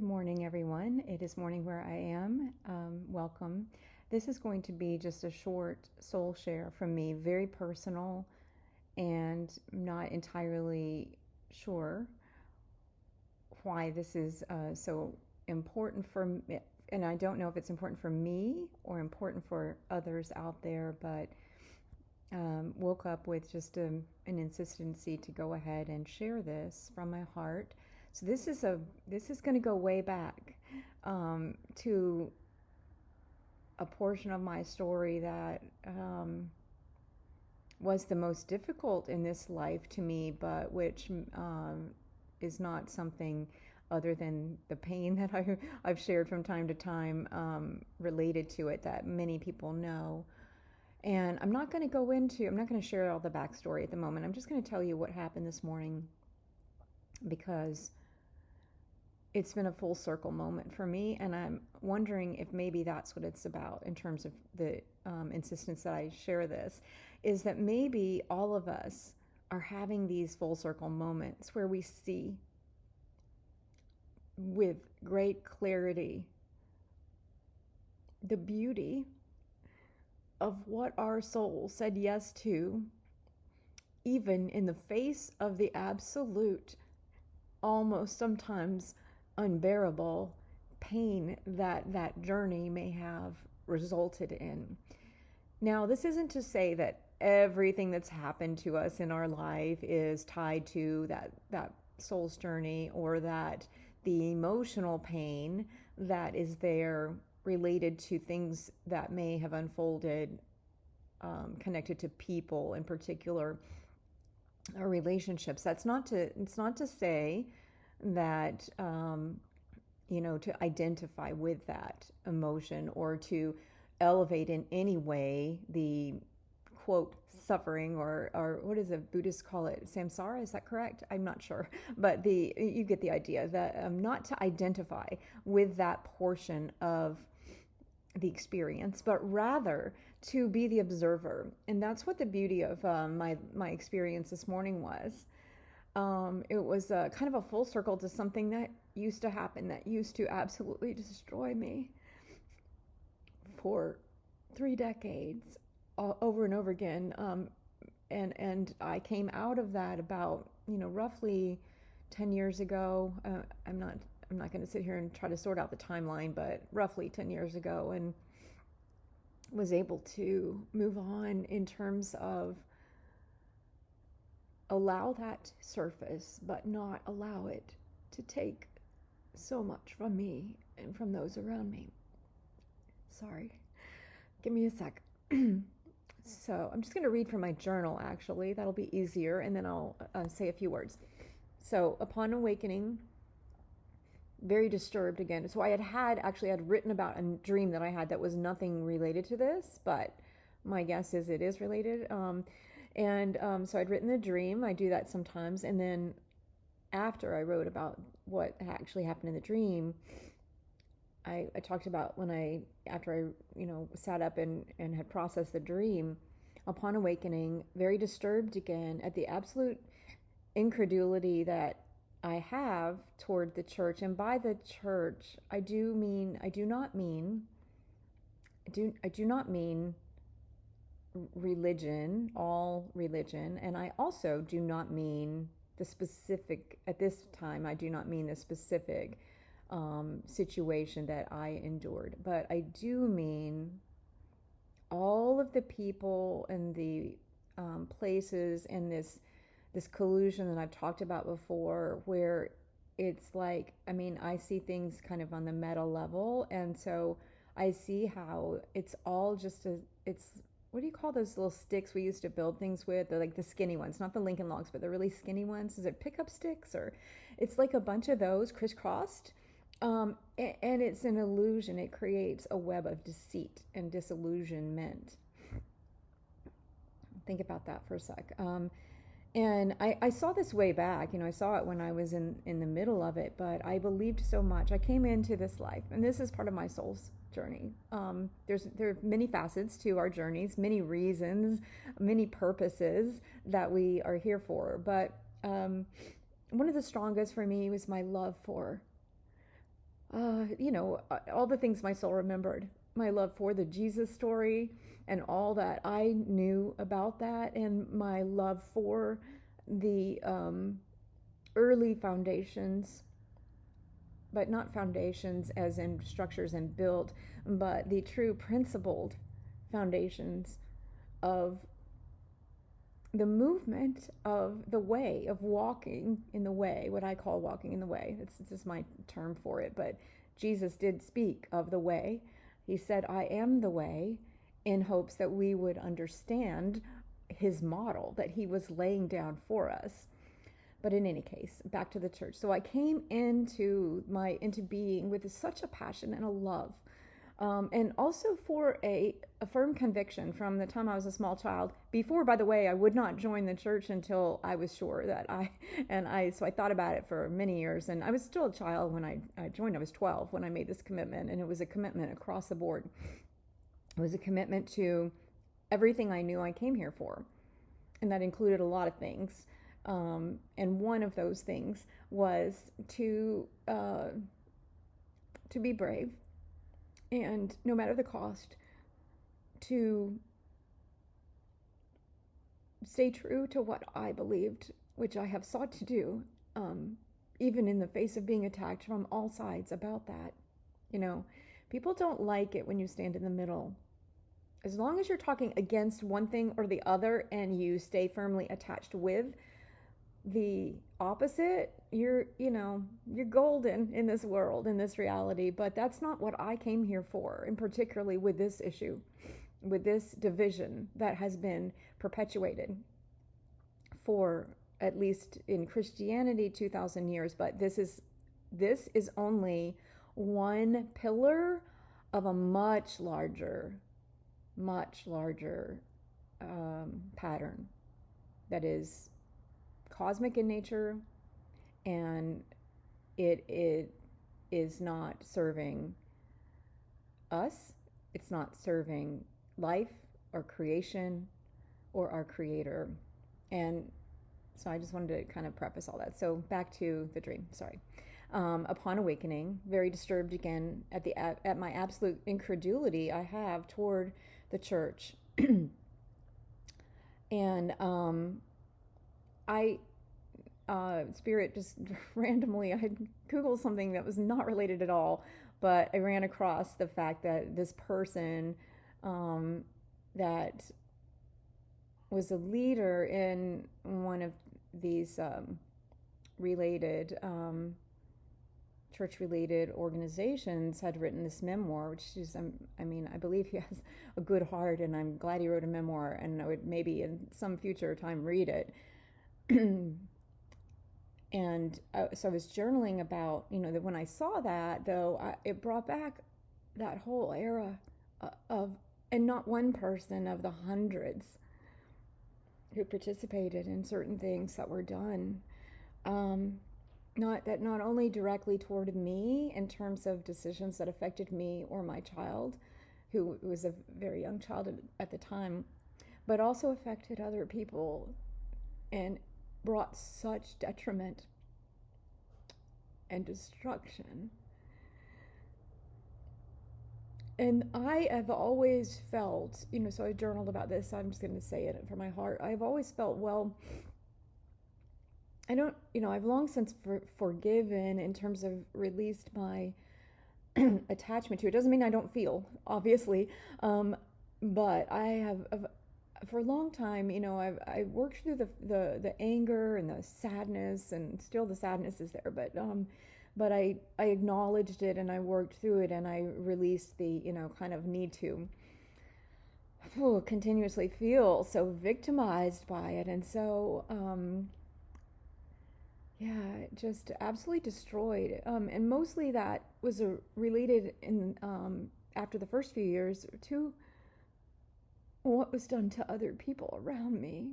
morning, everyone. It is morning where I am. Welcome. This is going to be just a short soul share from me, very personal, and not entirely sure why this is so important for me. And I don't know if it's important for me or important for others out there, but woke up with just an insistency to go ahead and share this from my heart. So this is going to go way back to a portion of my story that was the most difficult in this life to me, but which is not something other than the pain that I've shared from time to time related to it that many people know. And I'm not going to share all the backstory at the moment. I'm just going to tell you what happened this morning because it's been a full circle moment for me, and I'm wondering if maybe that's what it's about in terms of the insistence that I share this, is that maybe all of us are having these full circle moments where we see with great clarity the beauty of what our soul said yes to, even in the face of the absolute, almost sometimes unbearable pain that journey may have resulted in. Now, this isn't to say that everything that's happened to us in our life is tied to that soul's journey, or that the emotional pain that is there related to things that may have unfolded connected to people in particular, or relationships. It's not to say that to identify with that emotion or to elevate in any way the quote suffering, or what does a Buddhist call it, samsara, is that correct? I'm not sure, but you get the idea that not to identify with that portion of the experience, but rather to be the observer. And that's what the beauty of my experience this morning was. It was kind of a full circle to something that used to happen, that used to absolutely destroy me for 3 decades, over and over again. And I came out of that about roughly 10 years ago. I'm not going to sit here and try to sort out the timeline, but roughly 10 years ago, and was able to move on in terms of allow that to surface, but not allow it to take so much from me and from those around me. Sorry. Give me a sec. So I'm just going to read from my journal, actually. That'll be easier, and then I'll say a few words. So upon awakening, very disturbed again. So I had written about a dream that I had that was nothing related to this, but my guess is it is related. So I'd written the dream. I do that sometimes. And then after I wrote about what actually happened in the dream, I talked about after I sat up and had processed the dream, upon awakening, very disturbed again at the absolute incredulity that I have toward the church. And by the church, I do not mean religion, all religion, and I also do not mean the specific, at this time, I do not mean the specific situation that I endured, but I do mean all of the people and the places and this collusion that I've talked about before, where it's like, I see things kind of on the meta level, and so I see how it's all just it's what do you call those little sticks we used to build things with? They're like the skinny ones, not the Lincoln Logs, but the really skinny ones. Is it pickup sticks? Or it's like a bunch of those crisscrossed. And it's an illusion. It creates a web of deceit and disillusionment. Think about that for a sec. And I saw this way back, I saw it when I was in the middle of it, but I believed so much. I came into this life, and this is part of my soul's journey. There are many facets to our journeys, many reasons, many purposes that we are here for. But one of the strongest for me was my love for all the things my soul remembered. My love for the Jesus story and all that I knew about that, and my love for the early foundations, but not foundations as in structures and built, but the true principled foundations of the movement of the way, of walking in the way, what I call walking in the way. It's just my term for it, but Jesus did speak of the way. He said, I am the way, in hopes that we would understand his model that he was laying down for us. But in any case, back to the church. So I came into being with such a passion and a love, and also for a firm conviction from the time I was a small child. Before, by the way, I would not join the church until I was sure that so I thought about it for many years, and I was still a child when I joined. I was 12 when I made this commitment, and it was a commitment across the board. It was a commitment to everything I knew I came here for, and that included a lot of things. And one of those things was to be brave, and no matter the cost, to stay true to what I believed, which I have sought to do, even in the face of being attacked from all sides about that. People don't like it when you stand in the middle. As long as you're talking against one thing or the other and you stay firmly attached with the opposite, you're golden in this world, in this reality. But that's not what I came here for, and particularly with this issue, with this division that has been perpetuated for, at least in Christianity, 2,000 years. But this is only one pillar of a much larger pattern that is cosmic in nature, and it is not serving us. It's not serving life or creation or our Creator. And so I just wanted to kind of preface all that. So back to the dream. Sorry. Upon awakening, very disturbed again at my absolute incredulity I have toward the church, and Spirit just randomly, I Googled something that was not related at all, but I ran across the fact that this person that was a leader in one of these related church-related organizations had written this memoir, which is, I believe he has a good heart, and I'm glad he wrote a memoir, and I would maybe in some future time read it. And so I was journaling about, that when I saw that, though, it brought back that whole era of, and not one person of the hundreds who participated in certain things that were done. Not only directly toward me in terms of decisions that affected me or my child, who was a very young child at the time, but also affected other people and brought such detriment and destruction. And I have always felt, so I journaled about this, so I'm just going to say it from my heart. I've always felt, well, I've long since forgiven in terms of released my attachment to it. Doesn't mean I don't feel, obviously, but I have, for a long time, I worked through the anger and the sadness, and still the sadness is there, but I acknowledged it, and I worked through it, and I released the, kind of need to continuously feel so victimized by it. And so, just absolutely destroyed. And mostly that was related in after the first few years to what was done to other people around me.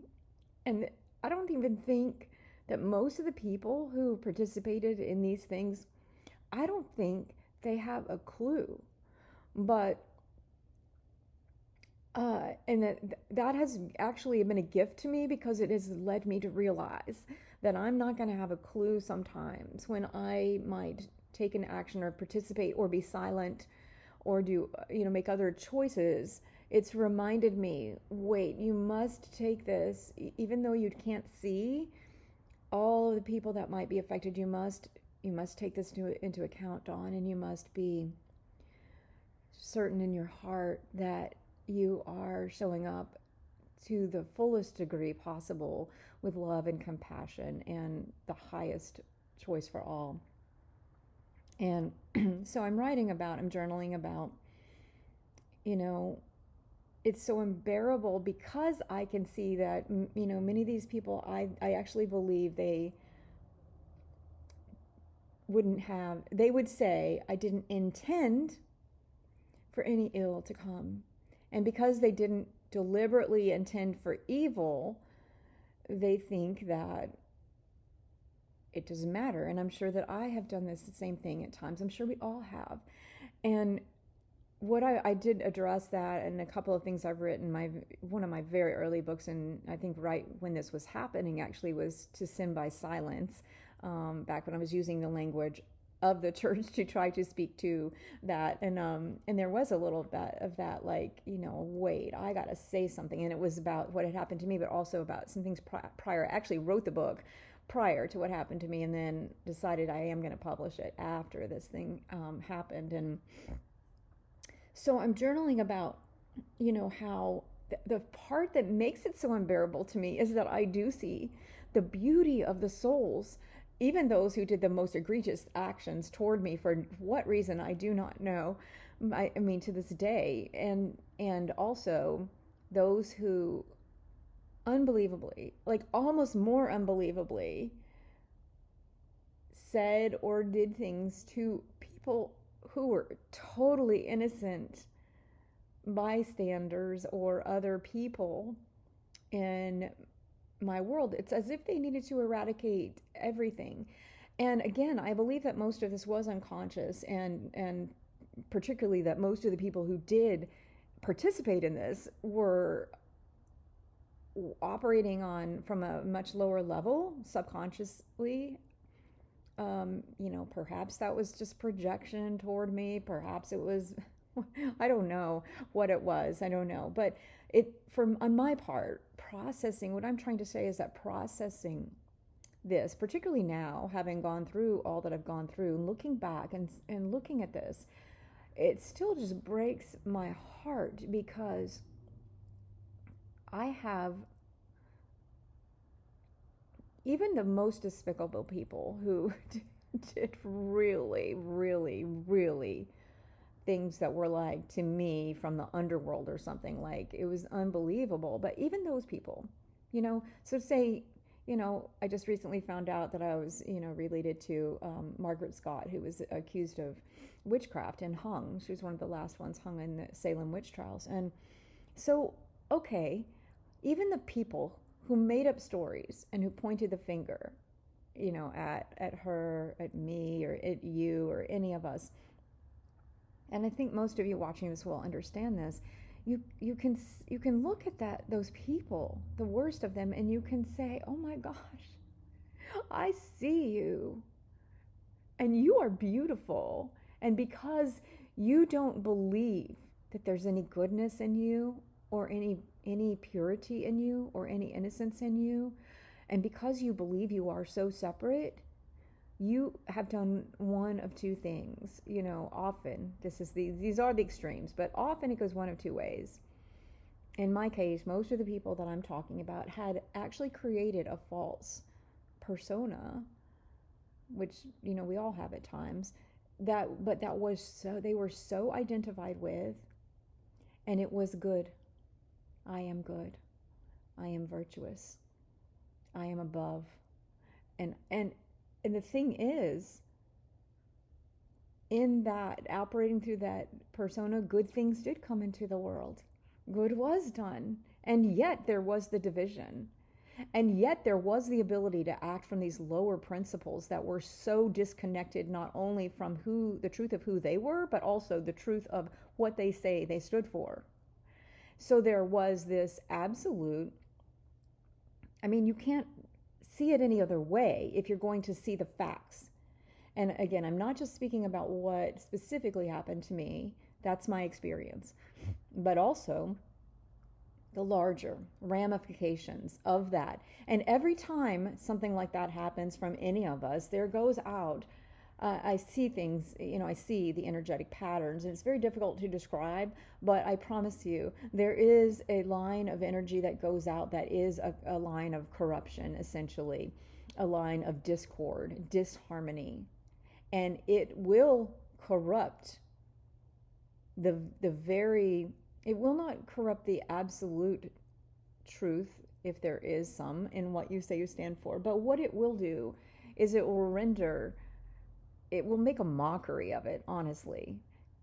And I don't even think that most of the people who participated in these things, I don't think they have a clue. But and that has actually been a gift to me, because it has led me to realize that I'm not going to have a clue sometimes when I might take an action or participate or be silent or do, make other choices, it's reminded me, wait, you must take this, even though you can't see all of the people that might be affected. You must take this into account, Dawn, and you must be certain in your heart that you are showing up to the fullest degree possible with love and compassion and the highest choice for all. And so I'm journaling about, it's so unbearable because I can see that, many of these people, I actually believe they would say, I didn't intend for any ill to come. And because they didn't deliberately intend for evil, they think that it doesn't matter. And I'm sure that I have done the same thing at times. I'm sure we all have. And what I did address that, and a couple of things I've written, one of my very early books, and I think right when this was happening actually, was To Sin by Silence, back when I was using the language of the church to try to speak to that. And there was a little bit of that, like, wait, I gotta say something. And it was about what had happened to me, but also about some things prior. I actually wrote the book prior to what happened to me, and then decided I am going to publish it after this thing happened. And so I'm journaling about, how the part that makes it so unbearable to me is that I do see the beauty of the souls, even those who did the most egregious actions toward me, for what reason I do not know. I mean, to this day, and also those who unbelievably, like almost more unbelievably, said or did things to people who were totally innocent bystanders or other people in my world. It's as if they needed to eradicate everything. And again, I believe that most of this was unconscious, and particularly that most of the people who did participate in this were operating from a much lower level subconsciously. Perhaps that was just projection toward me. Perhaps it was, I don't know what it was. I don't know. But on my part, processing, what I'm trying to say is that processing this, particularly now, having gone through all that I've gone through, looking back and looking at this, it still just breaks my heart, because I have even the most despicable people who did really, really, really things that were like, to me, from the underworld or something. Like, it was unbelievable. But even those people, so say, I just recently found out that I was, related to Margaret Scott, who was accused of witchcraft and hung. She was one of the last ones hung in the Salem witch trials. And so, okay, even the people who made up stories and who pointed the finger, at her, at me, or at you, or any of us. And I think most of you watching this will understand this. You can look at those people, the worst of them, and you can say, oh my gosh, I see you, and you are beautiful. And because you don't believe that there's any goodness in you, or any purity in you, or any innocence in you, and because you believe you are so separate, you have done one of two things. Often, these are the extremes, but often it goes one of two ways. In my case, most of the people that I'm talking about had actually created a false persona, which, we all have at times, but that was so, they were so identified with, and it was good. I am good. I am virtuous. I am above. And the thing is, in that, operating through that persona, good things did come into the world. Good was done. And yet there was the division. And yet there was the ability to act from these lower principles that were so disconnected, not only from the truth of who they were, but also the truth of what they say they stood for. So there was this absolute, you can't see it any other way if you're going to see the facts. And again, I'm not just speaking about what specifically happened to me, that's my experience, but also the larger ramifications of that. And every time something like that happens from any of us, there goes out, I see things, I see the energetic patterns, and it's very difficult to describe, but I promise you, there is a line of energy that goes out that is a line of corruption, essentially, a line of discord, disharmony, and it will corrupt the very, it will not corrupt the absolute truth, if there is some, in what you say you stand for. But what it will do is it will make a mockery of it, honestly.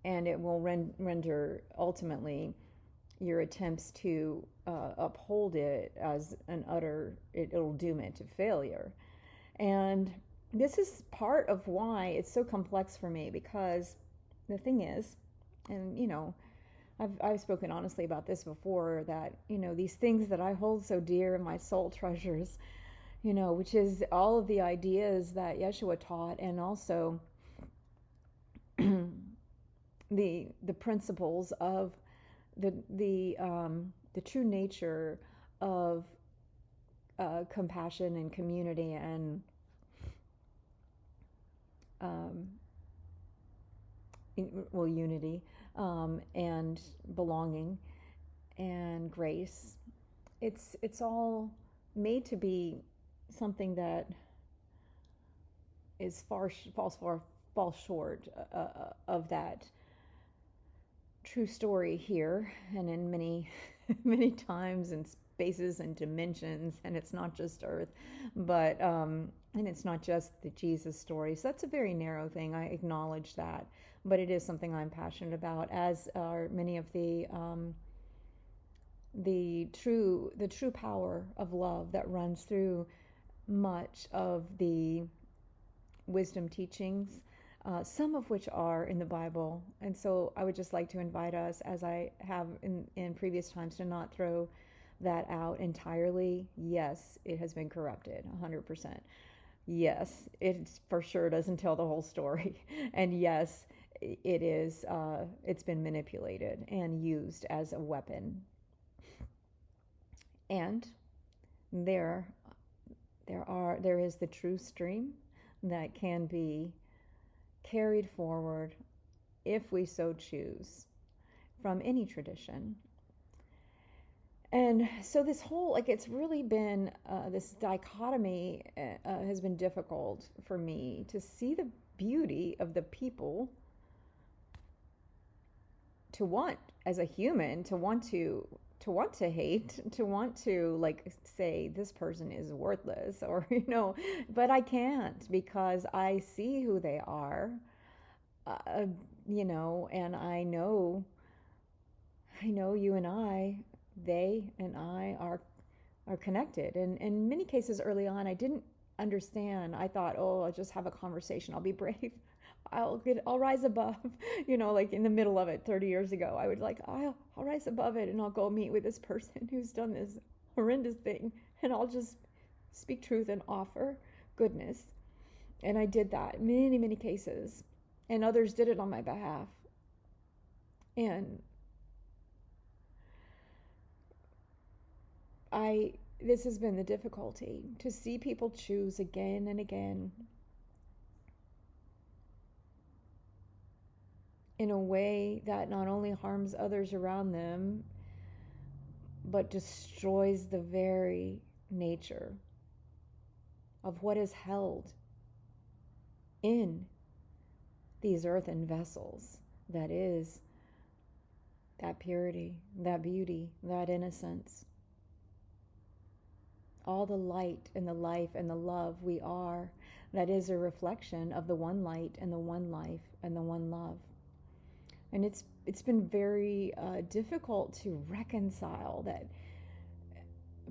And it will render ultimately your attempts to uphold it as an utter, it'll doom it to failure. And this is part of why it's so complex for me, because the thing is, and I've spoken honestly about this before, that these things that I hold so dear in my soul treasures, which is all of the ideas that Yeshua taught, and also the principles of the true nature of compassion and community and unity, and belonging and grace. It's all made to be something that is falls short of that true story here, and in many many times and spaces and dimensions. And it's not just Earth, but and it's not just the Jesus story. So that's a very narrow thing. I acknowledge that, but it is something I'm passionate about, as are many of the true power of love that runs through much of the wisdom teachings, some of which are in the Bible. And so I would just like to invite us, as I have in previous times, to not throw that out entirely. Yes, it has been corrupted 100%. Yes, it for sure doesn't tell the whole story. And yes, it is, it's been manipulated and used as a weapon. And there is the true stream that can be carried forward, if we so choose, from any tradition. And so this whole, it's really been, this dichotomy has been difficult for me to see the beauty of the people, to want, as a human, to want to hate, to want to say this person is worthless, or but I can't, because I see who they are, and I know you and I, they and I are connected. And in many cases early on, I didn't understand. I thought, oh, I'll just have a conversation, I'll be brave, I'll rise above, in the middle of it 30 years ago, I would I'll rise above it, and I'll go meet with this person who's done this horrendous thing, and I'll just speak truth and offer goodness. And I did that in many, many cases, and others did it on my behalf. And this has been the difficulty, to see people choose again and again in a way that not only harms others around them, but destroys the very nature of what is held in these earthen vessels, that is that purity, that beauty, that innocence, all the light and the life and the love we are, that is a reflection of the one light and the one life and the one love. And it's been very difficult to reconcile that,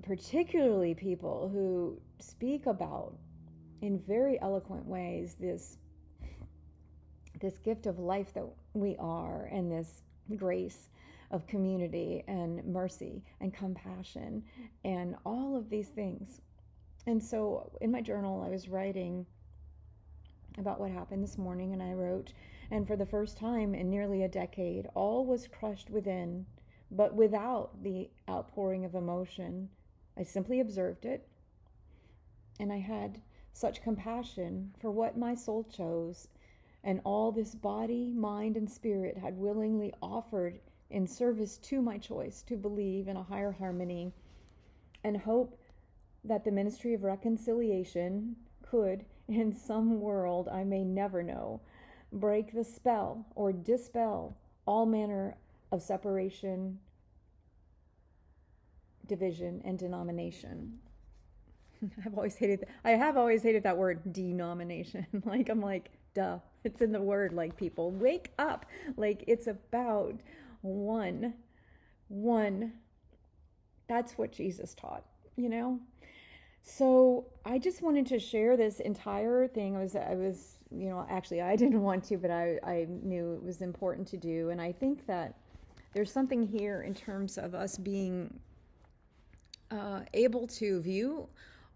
particularly people who speak about, in very eloquent ways, this gift of life that we are, and this grace of community and mercy and compassion and all of these things. And so in my journal, I was writing about what happened this morning, and I wrote, and for the first time in nearly a decade, all was crushed within, but without the outpouring of emotion. I simply observed it, and I had such compassion for what my soul chose, and all this body, mind, and spirit had willingly offered in service to my choice to believe in a higher harmony and hope that the ministry of reconciliation could, in some world I may never know, break the spell or dispel all manner of separation, division, and denomination. I have always hated that word, denomination. I'm like, duh, it's in the word. Like, people, wake up. Like, it's about one. That's what Jesus taught, So I just wanted to share this entire thing. I was, actually I didn't want to, but I knew it was important to do. And I think that there's something here in terms of us being able to view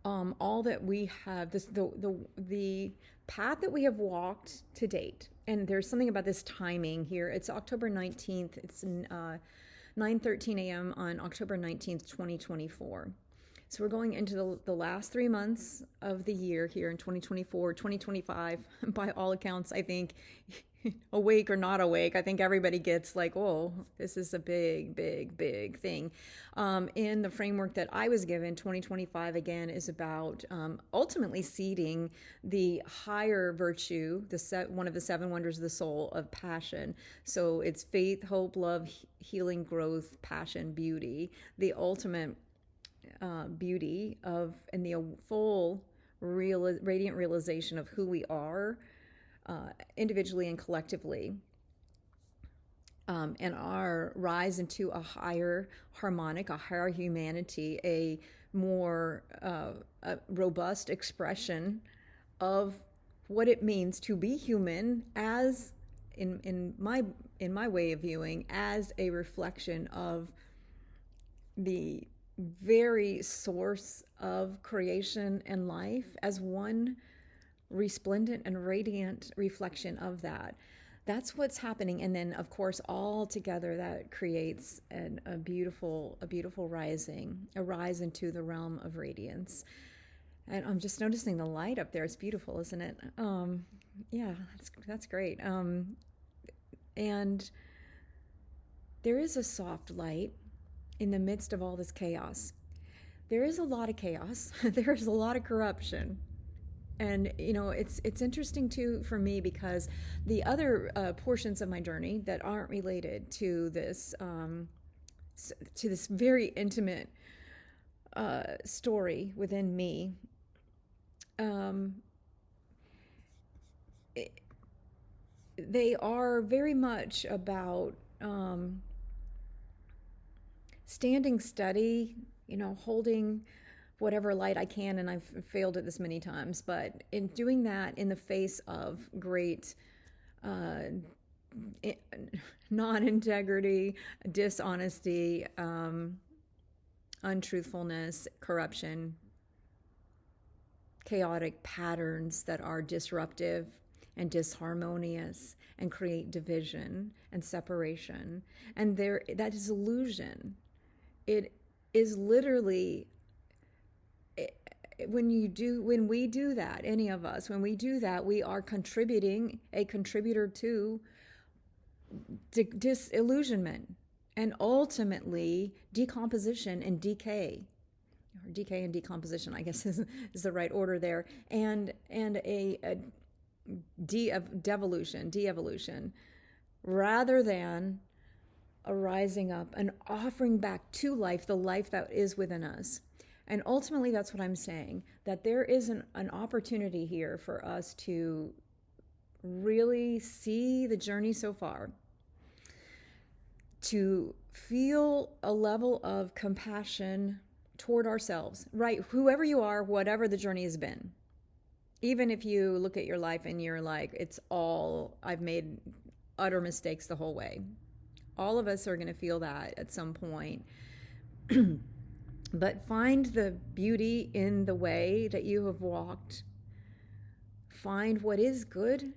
all that we have, the path that we have walked to date. And there's something about this timing here. It's October 19th. It's 9:13 a.m. on October 19th, 2024. So we're going into the last 3 months of the year here in 2024, 2025. By all accounts, I think, awake or not awake, I think everybody gets like, oh, this is a big, big, big thing. In the framework that I was given, 2025, again, is about ultimately seeding the higher virtue, one of the 7 wonders of the soul, of passion. So it's faith, hope, love, healing, growth, passion, beauty, the ultimate beauty of, and the full radiant realization of who we are individually and collectively, and our rise into a higher harmonic, a higher humanity, a more robust expression of what it means to be human, as in my way of viewing, as a reflection of the very source of creation and life, as one resplendent and radiant reflection of that. That's what's happening. And then, of course, all together that creates a beautiful rising, a rise into the realm of radiance. And I'm just noticing the light up there. It's beautiful, isn't it? Yeah, that's great. And there is a soft light in the midst of all this chaos. There is a lot of chaos. There's a lot of corruption. And, it's interesting too for me, because the other portions of my journey that aren't related to this very intimate story within me, they are very much about standing steady, holding whatever light I can, and I've failed at this many times, but in doing that in the face of great non-integrity, dishonesty, untruthfulness, corruption, chaotic patterns that are disruptive and disharmonious and create division and separation, and that is illusion. It is literally, when we do that, any of us, when we do that, we are a contributor to disillusionment and ultimately decomposition and decay, or decay and decomposition, I guess is the right order there, and a de-evolution, rather than a rising up and offering back to life the life that is within us. And ultimately, that's what I'm saying, that there is an opportunity here for us to really see the journey so far, to feel a level of compassion toward ourselves, right? Whoever you are, whatever the journey has been. Even if you look at your life and you're like, I've made utter mistakes the whole way. All of us are going to feel that at some point. But find the beauty in the way that you have walked. find what is good.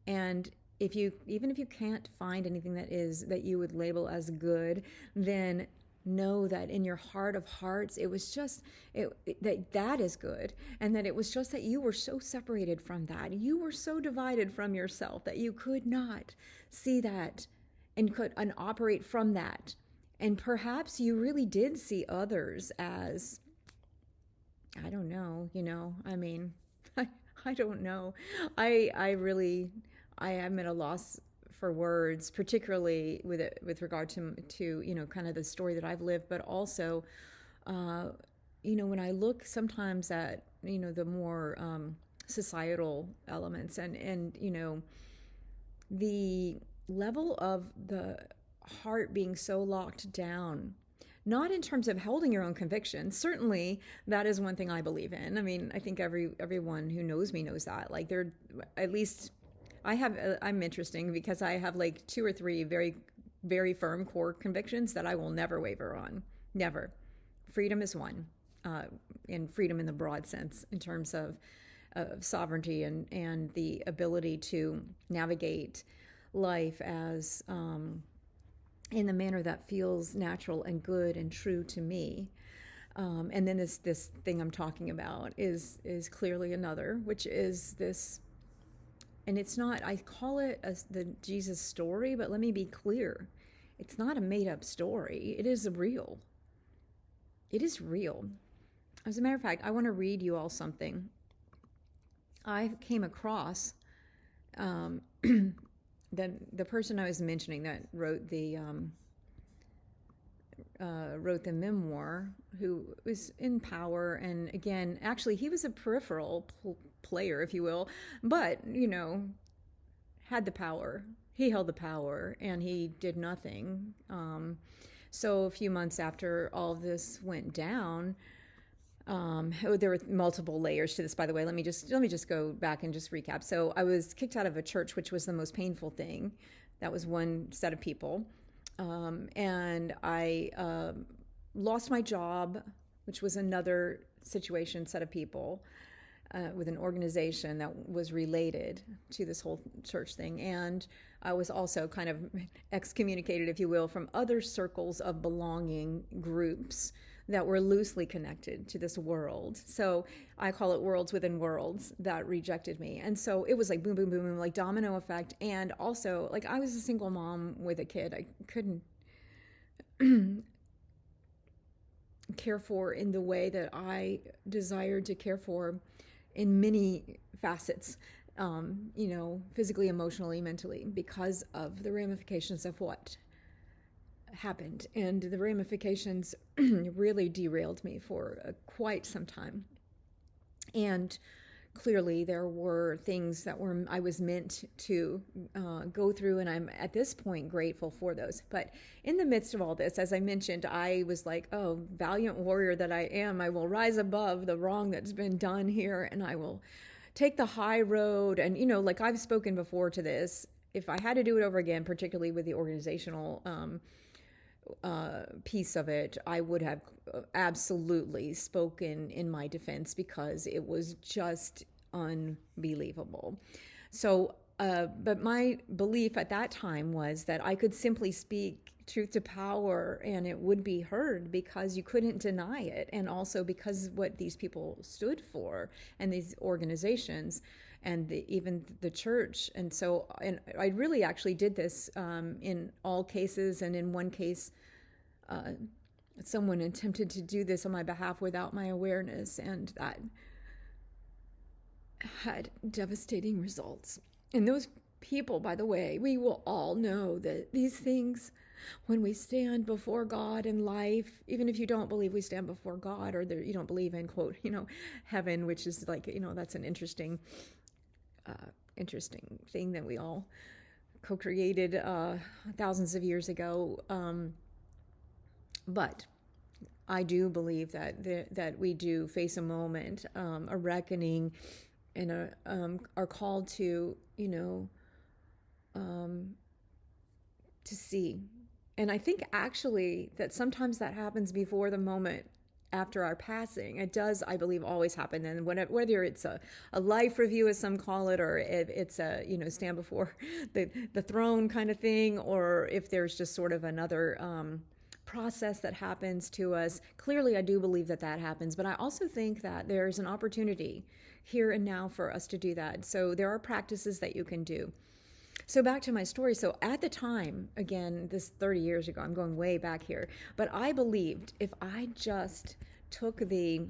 And even if you can't find anything that you would label as good, then know that in your heart of hearts, it was just that is good, and that it was just that you were so separated from that. You were so divided from yourself that you could not see that and operate from that. And perhaps you really did see others as, I don't know, I mean, I don't know. I am at a loss for words, particularly with regard to kind of the story that I've lived, but also, when I look sometimes at the more societal elements and the level of the heart being so locked down. Not in terms of holding your own convictions. Certainly, that is one thing I believe in. I mean, I think everyone who knows me knows that. Like, at least I'm interesting because I have like 2 or 3 very, very firm core convictions that I will never waver on. Never. Freedom is one, and freedom in the broad sense in terms of sovereignty and the ability to navigate life as in the manner that feels natural and good and true to me. And then this thing I'm talking about is clearly another, which is this, and it's not, I call it the Jesus story, but let me be clear. It's not a made up story. It is real. It is real. As a matter of fact, I want to read you all something. I came across the person I was mentioning that wrote the memoir, who was in power, and again, actually, he was a peripheral player, if you will, but had the power. He held the power, and he did nothing. So a few months after all of this went down, there were multiple layers to this, by the way. Let me just go back and just recap. So I was kicked out of a church, which was the most painful thing. That was one set of people. And I lost my job, which was another set of people, with an organization that was related to this whole church thing. And I was also kind of excommunicated, if you will, from other circles of belonging groups that were loosely connected to this world. So I call it worlds within worlds that rejected me. And so it was like boom, boom, boom, boom, like domino effect. And also, like, I was a single mom with a kid. I couldn't care for in the way that I desired to care for in many facets, physically, emotionally, mentally, because of the ramifications of what happened. And the ramifications really derailed me for quite some time. And clearly there were things that I was meant to go through, and I'm at this point grateful for those. But in the midst of all this, as I mentioned, I was like, oh, valiant warrior that I am, I will rise above the wrong that's been done here, and I will take the high road. And, like I've spoken before to this, if I had to do it over again, particularly with the organizational piece of it, I would have absolutely spoken in my defense, because it was just unbelievable. So, but my belief at that time was that I could simply speak truth to power and it would be heard, because you couldn't deny it. And also because what these people stood for, and these organizations, and even the church. And so, and I really actually did this in all cases. And in one case, someone attempted to do this on my behalf without my awareness, and that had devastating results. And those people, by the way, we will all know that these things, when we stand before God in life, even if you don't believe we stand before God, or you don't believe in, quote, heaven, which is like, that's an interesting thing that we all co-created thousands of years ago. But I do believe that we do face a moment, a reckoning, and are called to, to see. And I think actually that sometimes that happens before the moment after our passing. It does, I believe, always happen. And whether it's a life review, as some call it, or if it's a, stand before the throne kind of thing, or if there's just sort of another process that happens to us. Clearly, I do believe that happens, but I also think that there's an opportunity here and now for us to do that. So there are practices that you can do. So back to my story. So at the time, again, this 30 years ago, I'm going way back here, but I believed if I took the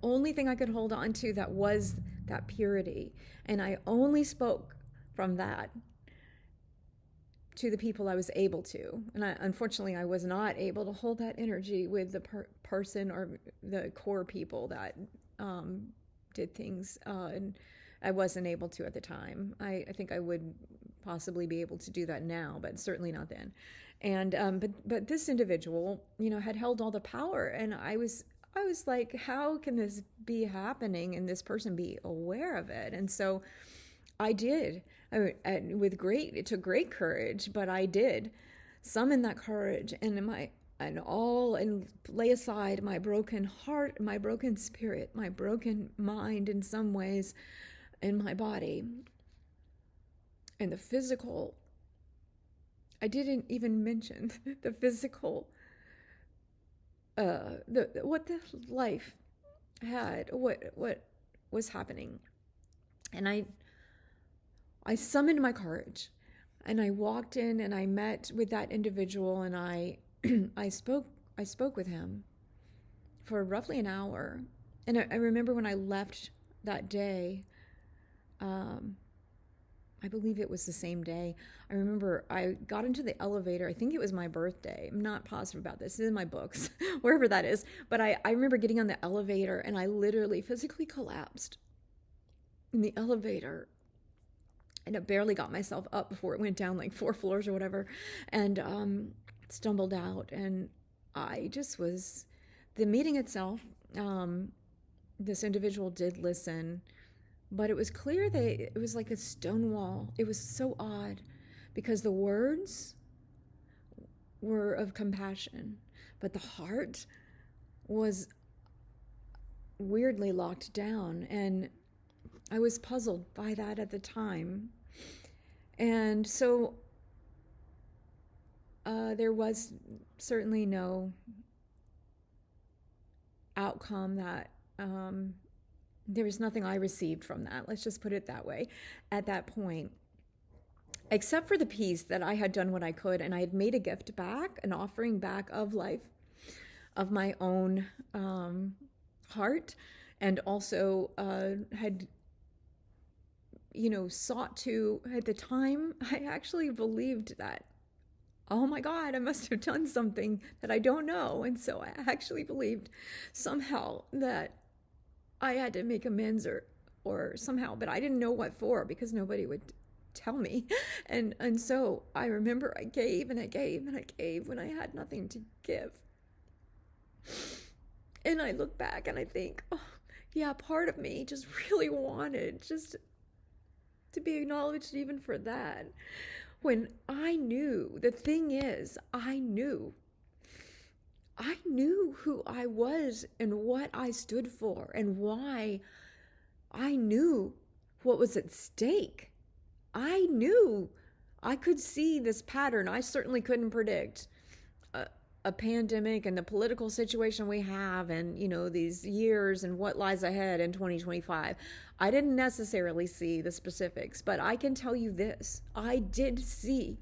only thing I could hold on to that was that purity, and I only spoke from that to the people I was able to. And unfortunately, I was not able to hold that energy with the person or the core people that did things, and I wasn't able to at the time. I think I would possibly be able to do that now, but certainly not then. And but this individual, had held all the power, and I was like, how can this be happening and this person be aware of it? And so I did. It took great courage, but I did summon that courage and lay aside my broken heart, my broken spirit, my broken mind in some ways, in my body. And the physical, I didn't even mention the physical, what the life had, what was happening. And I summoned my courage, and I walked in and I met with that individual, and I spoke with him for roughly an hour. And I remember when I left that day, I believe it was the same day. I remember I got into the elevator. I think it was my birthday. I'm not positive about this. It's in my books, wherever that is. But I remember getting on the elevator, and I literally physically collapsed in the elevator. And I barely got myself up before it went down like 4 floors or whatever, and stumbled out. And I just was, the meeting itself, this individual did listen, but it was clear that it was like a stone wall. It was so odd because the words were of compassion, but the heart was weirdly locked down. And I was puzzled by that at the time. And so there was certainly no outcome that there was nothing I received from that. Let's just put it that way at that point, except for the peace that I had done what I could, and I had made a gift back, an offering back of life, of my own heart, and also had sought to, at the time, I actually believed that, oh my God, I must have done something that I don't know. And so I actually believed somehow that I had to make amends or somehow, but I didn't know what for because nobody would tell me. And so I remember I gave and I gave and I gave when I had nothing to give. And I look back and I think, oh, yeah, part of me just really wanted just to be acknowledged even for that. When I knew, the thing is, I knew who I was and what I stood for and why. I knew what was at stake. I knew I could see this pattern. I certainly couldn't predict a pandemic and the political situation we have and, these years and what lies ahead in 2025. I didn't necessarily see the specifics, but I can tell you this. I did see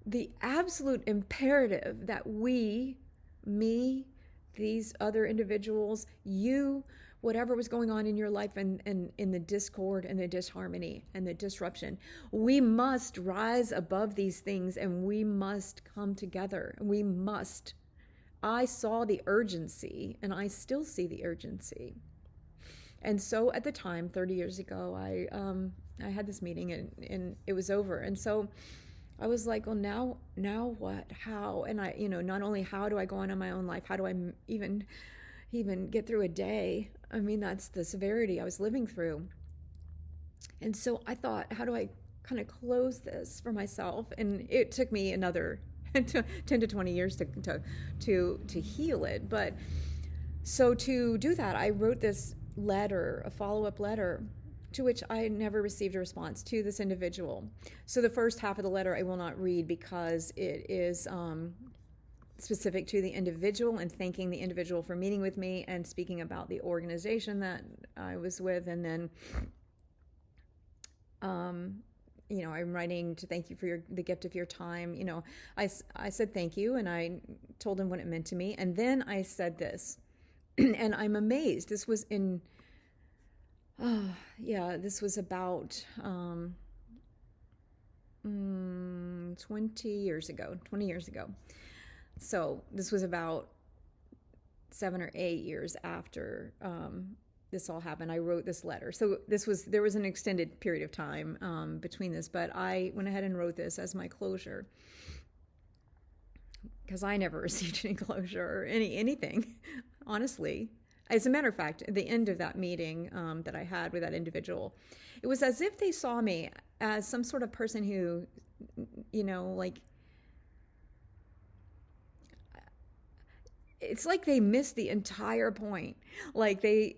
the absolute imperative that we, me, these other individuals, you, whatever was going on in your life and in the discord and the disharmony and the disruption, we must rise above these things and we must come together. We must. I saw the urgency and I still see the urgency. And so at the time, 30 years ago, I had this meeting and it was over. And so I was like, well, now what? How? And I, not only how do I go on in my own life, how do I even get through a day? I mean, that's the severity I was living through. And so I thought, how do I kind of close this for myself? And it took me another 10 to 20 years to heal it. But so to do that, I wrote this letter, a follow-up letter, to which I never received a response to this individual. So the first half of the letter I will not read because it is specific to the individual and thanking the individual for meeting with me and speaking about the organization that I was with. And then, I'm writing to thank you for the gift of your time. I said thank you, and I told him what it meant to me. And then I said this, and I'm amazed. This was in, this was about 20 years ago. So this was about 7 or 8 years after this all happened. I wrote this letter. So there was an extended period of time between this, but I went ahead and wrote this as my closure, because I never received any closure or anything, honestly. As a matter of fact, at the end of that meeting that I had with that individual, it was as if they saw me as some sort of person who, it's like they missed the entire point. Like they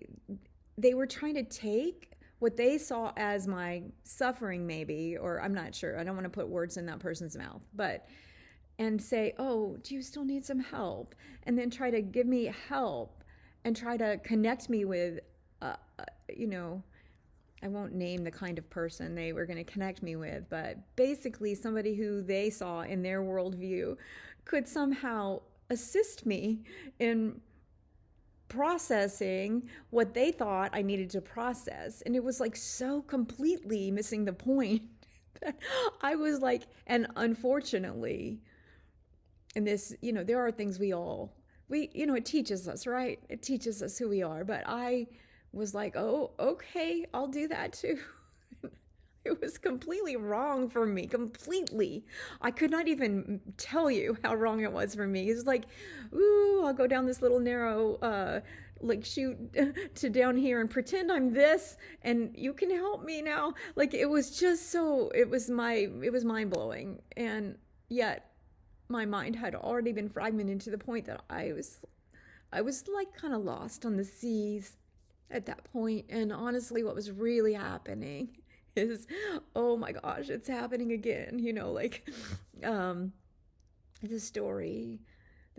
were trying to take what they saw as my suffering, maybe, or I'm not sure. I don't want to put words in that person's mouth, and say, oh, do you still need some help? And then try to give me help and try to connect me with, I won't name the kind of person they were going to connect me with, but basically somebody who they saw in their worldview could somehow assist me in processing what they thought I needed to process. And it was like so completely missing the point that I was like, and unfortunately, in this, there are things it teaches us, right? It teaches us who we are. But I was like, oh, okay, I'll do that too. It was completely wrong for me, completely. I could not even tell you how wrong it was for me. It's like, ooh, I'll go down this little narrow, chute to down here and pretend I'm this, and you can help me now. Like, it was just it was mind blowing. And yet my mind had already been fragmented to the point that I was like kind of lost on the seas at that point. And honestly, what was really happening is, oh my gosh, it's happening again. The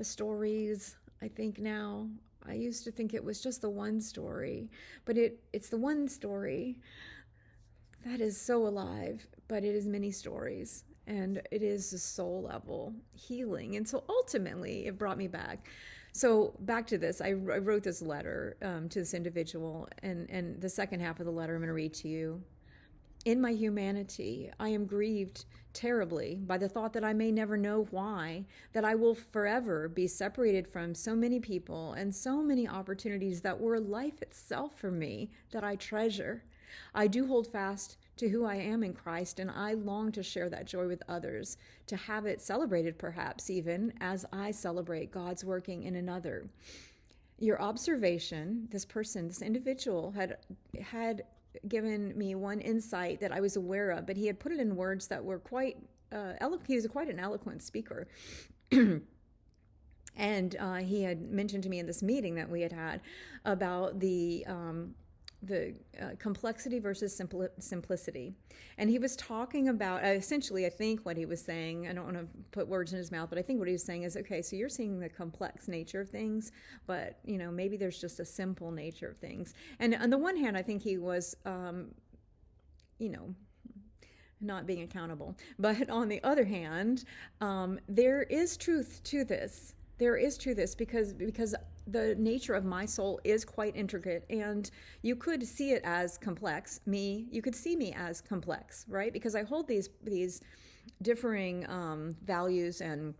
stories, I think now, I used to think it was just the one story, but it's the one story that is so alive, but it is many stories, and it is a soul level healing. And so ultimately it brought me back. So back to this, I wrote this letter to this individual, and the second half of the letter I'm going to read to you. In my humanity, I am grieved terribly by the thought that I may never know why, that I will forever be separated from so many people and so many opportunities that were life itself for me that I treasure. I do hold fast to who I am in Christ, and I long to share that joy with others, to have it celebrated perhaps even as I celebrate God's working in another. Your observation, this individual had given me one insight that I was aware of, but he had put it in words that were quite eloquent. He was quite an eloquent speaker. And he had mentioned to me in this meeting that we had about the complexity versus simplicity. And he was talking about, essentially, I think what he was saying, I don't want to put words in his mouth, but I think what he was saying is, okay, so you're seeing the complex nature of things, but, maybe there's just a simple nature of things. And on the one hand, I think he was, not being accountable. But on the other hand, there is truth to this. There is truth to this because the nature of my soul is quite intricate, and you could see it as complex. You could see me as complex, right? Because I hold these differing values and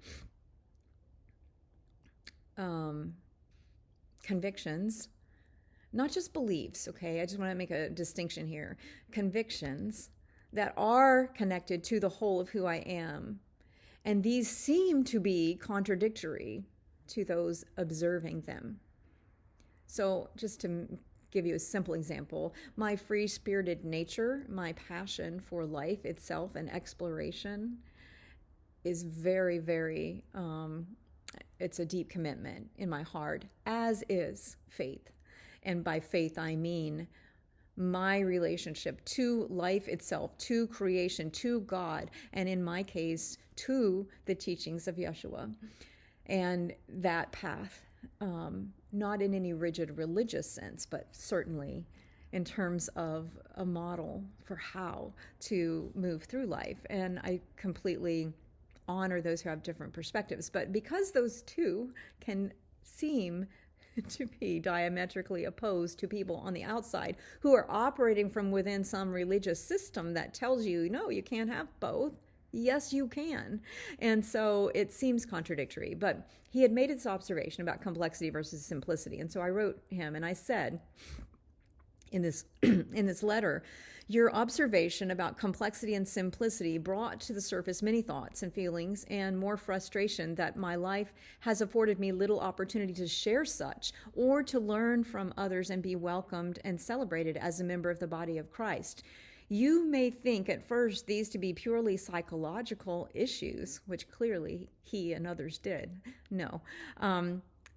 convictions, not just beliefs, okay? I just want to make a distinction here. Convictions that are connected to the whole of who I am. And these seem to be contradictory to those observing them. So just to give you a simple example, my free-spirited nature, my passion for life itself and exploration, is very, very, it's a deep commitment in my heart, as is faith. And by faith, I mean my relationship to life itself, to creation, to God, and in my case, to the teachings of Yeshua. And that path, not in any rigid religious sense, but certainly in terms of a model for how to move through life. And I completely honor those who have different perspectives. But because those two can seem to be diametrically opposed to people on the outside who are operating from within some religious system that tells you, no, you can't have both. Yes, you can. And so it seems contradictory. But he had made this observation about complexity versus simplicity. And so I wrote him and I said in this in this letter, your observation about complexity and simplicity brought to the surface many thoughts and feelings and more frustration that my life has afforded me little opportunity to share such or to learn from others and be welcomed and celebrated as a member of the body of Christ. You may think at first these to be purely psychological issues, which clearly he and others did. No.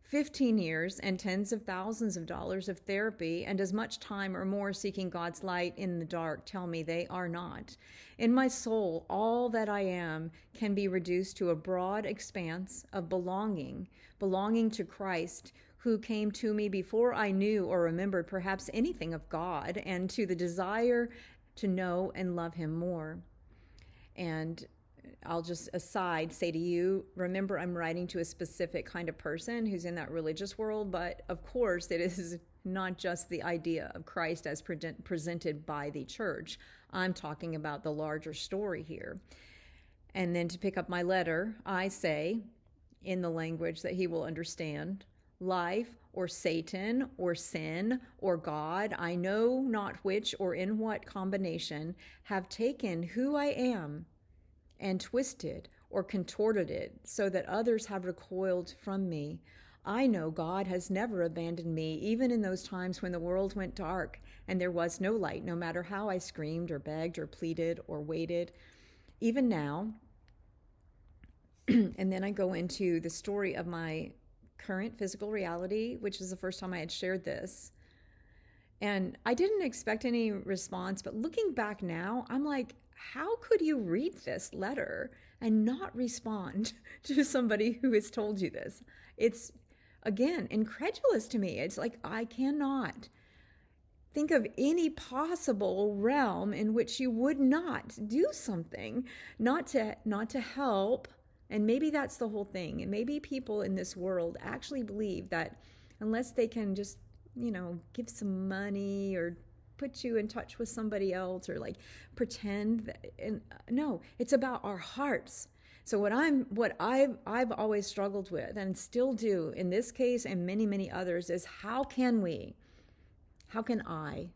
15 years and tens of thousands of dollars of therapy and as much time or more seeking God's light in the dark tell me they are not. In my soul, all that I am can be reduced to a broad expanse of belonging to Christ, who came to me before I knew or remembered perhaps anything of God, and to the desire to know and love him more. And I'll just aside say to you, remember, I'm writing to a specific kind of person who's in that religious world, but of course it is not just the idea of Christ as presented by the church. I'm talking about the larger story here. And then to pick up my letter, I say, in the language that he will understand, life or Satan or sin or God, I know not which or in what combination, have taken who I am and twisted or contorted it so that others have recoiled from me. I know God has never abandoned me, even in those times when the world went dark and there was no light, no matter how I screamed or begged or pleaded or waited. Even now, and then I go into the story of my current physical reality, which is the first time I had shared this. And I didn't expect any response, but looking back now, I'm like, how could you read this letter and not respond to somebody who has told you this? It's, again, incredulous to me. It's like, I cannot think of any possible realm in which you would not do something, not to help. And maybe that's the whole thing. And maybe people in this world actually believe that unless they can just, give some money or put you in touch with somebody else or like pretend that, and no, it's about our hearts. So what I've always struggled with and still do in this case and many, many others is how can I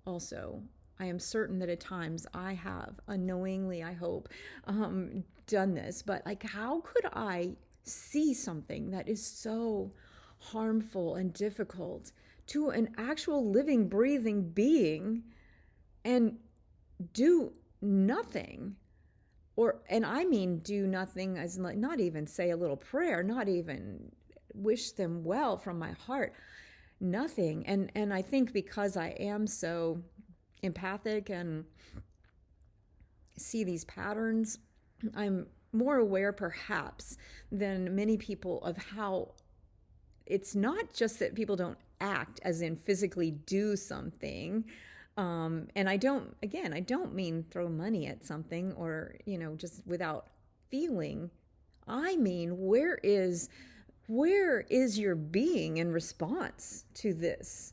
also, I am certain that at times I have unknowingly, I hope, done this, but like, how could I see something that is so harmful and difficult to an actual living, breathing being and do nothing? And I mean do nothing as like not even say a little prayer, not even wish them well from my heart, nothing. And I think because I am so empathic and see these patterns, I'm more aware perhaps than many people of how it's not just that people don't act as in physically do something. And I don't mean throw money at something or, just without feeling. I mean, where is your being in response to this?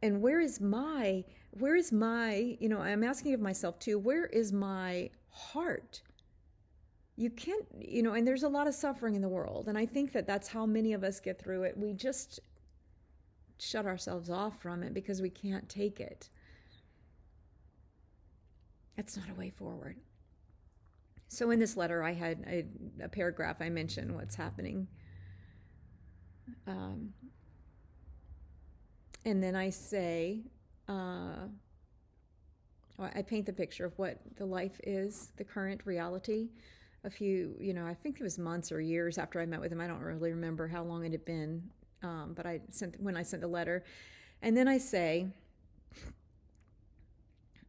And where is my, I'm asking of myself too, where is my heart? You can't, and there's a lot of suffering in the world. And I think that that's how many of us get through it. We just shut ourselves off from it because we can't take it. That's not a way forward. So in this letter, I had a paragraph. I mentioned what's happening. And then I say, I paint the picture of what the life is, the current reality. a few, I think it was months or years after I met with him. I don't really remember how long it had been, but when I sent the letter. And then I say,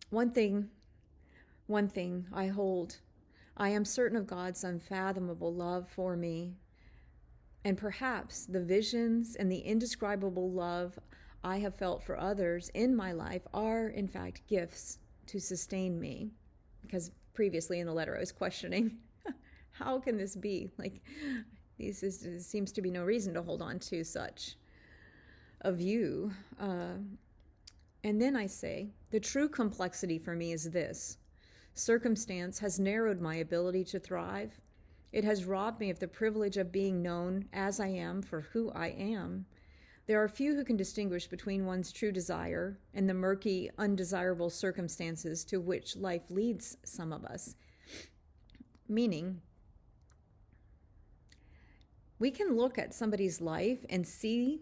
one thing I hold. I am certain of God's unfathomable love for me, and perhaps the visions and the indescribable love I have felt for others in my life are, in fact, gifts to sustain me. Because previously in the letter I was questioning, how can this be? Like, there seems to be no reason to hold on to such a view. And then I say, the true complexity for me is this. Circumstance has narrowed my ability to thrive. It has robbed me of the privilege of being known as I am for who I am. There are few who can distinguish between one's true desire and the murky, undesirable circumstances to which life leads some of us. Meaning, we can look at somebody's life and see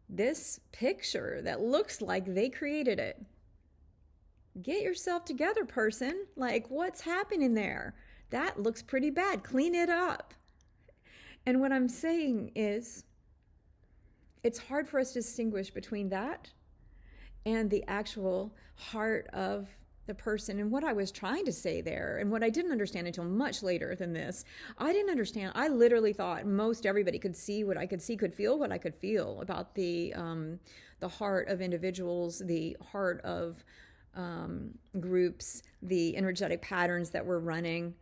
this picture that looks like they created it. Get yourself together, person. Like, what's happening there? That looks pretty bad. Clean it up. And what I'm saying is, it's hard for us to distinguish between that and the actual heart of the person. And what I was trying to say there, and what I didn't understand until much later than this, I didn't understand. I literally thought most everybody could see what I could see, could feel what I could feel about the heart of individuals, the heart of groups, the energetic patterns that were running.